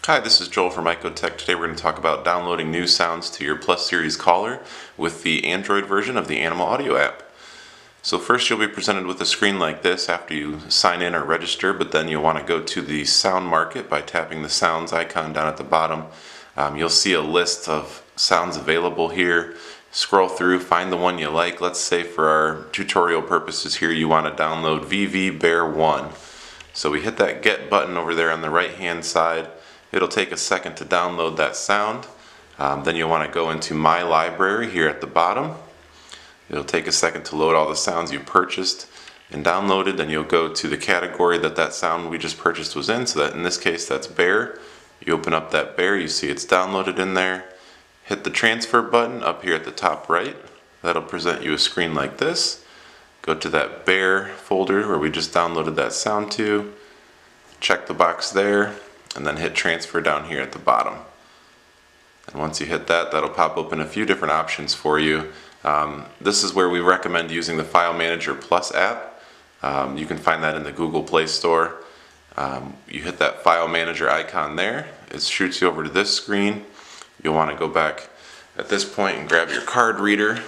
Hi, this is Joel from ICOtec. Today we're going to talk about downloading new sounds to your Plus Series caller with the Android version of the Animal Audio app. So first you'll be presented with a screen like this after you sign in or register, but then you'll want to go to the sound market by tapping the sounds icon down at the bottom. You'll see a list of sounds available here. Scroll through, find the one you like. Let's say for our tutorial purposes here you want to download VV Bear 1. So we hit that get button over there on the right hand side. It'll take a second to download that sound. Then you'll want to go into My Library here at the bottom. It'll take a second to load all the sounds you purchased and downloaded. Then you'll go to the category that sound we just purchased was in. So that in this case that's bear. You open up that bear, you see it's downloaded in there. Hit the transfer button up here at the top right. That'll present you a screen like this. Go to that bear folder where we just downloaded that sound to. Check the box there. And then hit transfer down here at the bottom. And once you hit that, that'll pop open a few different options for you. This is where we recommend using the File Manager Plus app. You can find that in the Google Play Store. You hit that File Manager icon there. It shoots you over to this screen. You'll want to go back at this point and grab your card reader.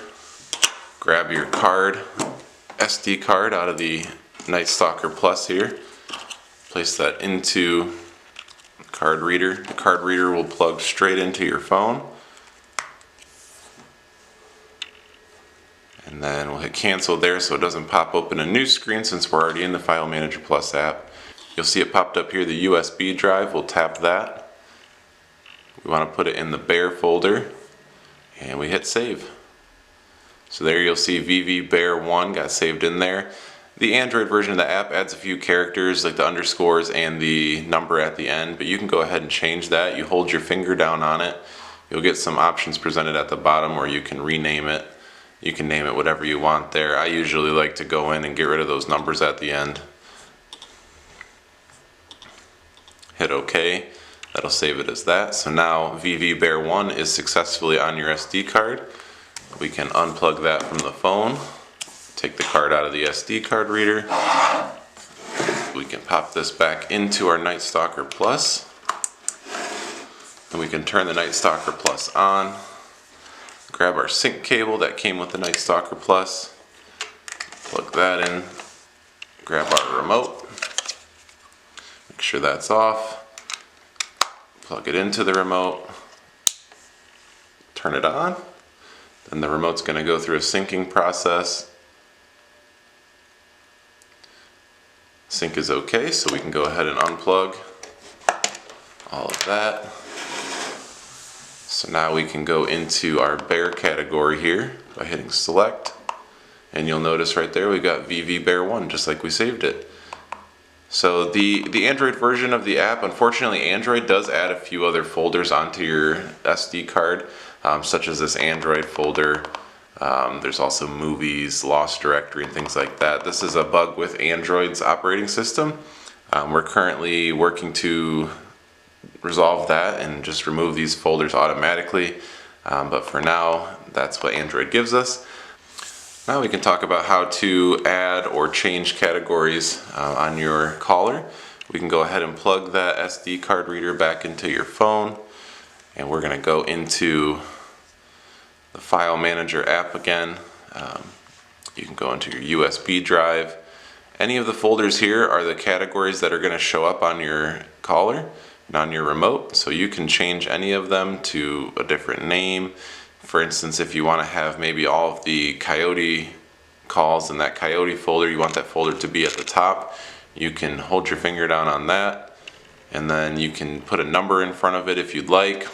Grab your card, SD card out of the Night Stalker Plus here. Place that into card reader. The card reader will plug straight into your phone. And then we'll hit cancel there so it doesn't pop open a new screen since we're already in the File Manager Plus app. You'll see it popped up here, the USB drive. We'll tap that. We want to put it in the bear folder and we hit save. So there you'll see VV Bear 1 got saved in there. The Android version of the app adds a few characters like the underscores and the number at the end, but you can go ahead and change that. You hold your finger down on it. You'll get some options presented at the bottom where you can rename it. You can name it whatever you want there. I usually like to go in and get rid of those numbers at the end. Hit OK. That'll save it as that. So now VV Bear 1 is successfully on your SD card. We can unplug that from the phone. Take the card out of the SD card reader. We can pop this back into our Night Stalker Plus. And we can turn the Night Stalker Plus on. Grab our sync cable that came with the Night Stalker Plus. Plug that in. Grab our remote. Make sure that's off. Plug it into the remote. Turn it on. Then the remote's going to go through a syncing process. Sync is okay, so we can go ahead and unplug all of that. So now we can go into our bear category here by hitting select. And you'll notice right there we got VV Bear 1 just like we saved it. So the Android version of the app, unfortunately Android does add a few other folders onto your SD card, such as this Android folder. There's also movies, lost directory, and things like that. This is a bug with Android's operating system. We're currently working to resolve that and just remove these folders automatically. But for now, that's what Android gives us. Now we can talk about how to add or change categories on your caller. We can go ahead and plug that SD card reader back into your phone. And we're going to go into the File Manager app again. You can go into your USB drive. Any of the folders here are the categories that are going to show up on your caller and on your remote, so you can change any of them to a different name. For instance, if you want to have maybe all of the Coyote calls in that Coyote folder, you want that folder to be at the top, you can hold your finger down on that and then you can put a number in front of it if you'd like.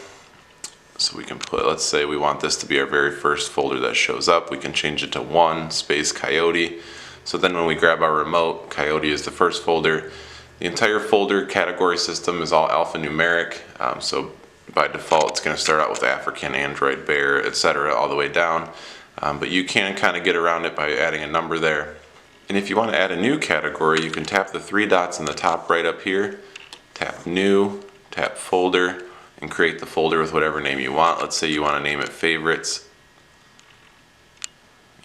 So we can put, let's say we want this to be our very first folder that shows up. We can change it to 1 space Coyote. So then when we grab our remote, Coyote is the first folder. The entire folder category system is all alphanumeric. So by default, it's going to start out with African, Android, Bear, etc. all the way down. But you can kind of get around it by adding a number there. And if you want to add a new category, you can tap the 3 dots in the top right up here. Tap New, tap Folder, and create the folder with whatever name you want. Let's say you want to name it Favorites.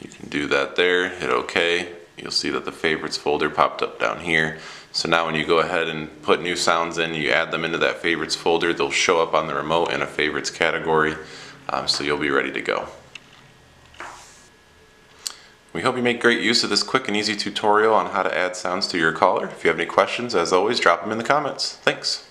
You can do that there, hit OK. You'll see that the Favorites folder popped up down here. So now when you go ahead and put new sounds in, you add them into that favorites folder, they'll show up on the remote in a favorites category, so you'll be ready to go. We hope you make great use of this quick and easy tutorial on how to add sounds to your caller. If you have any questions, as always, drop them in the comments. Thanks.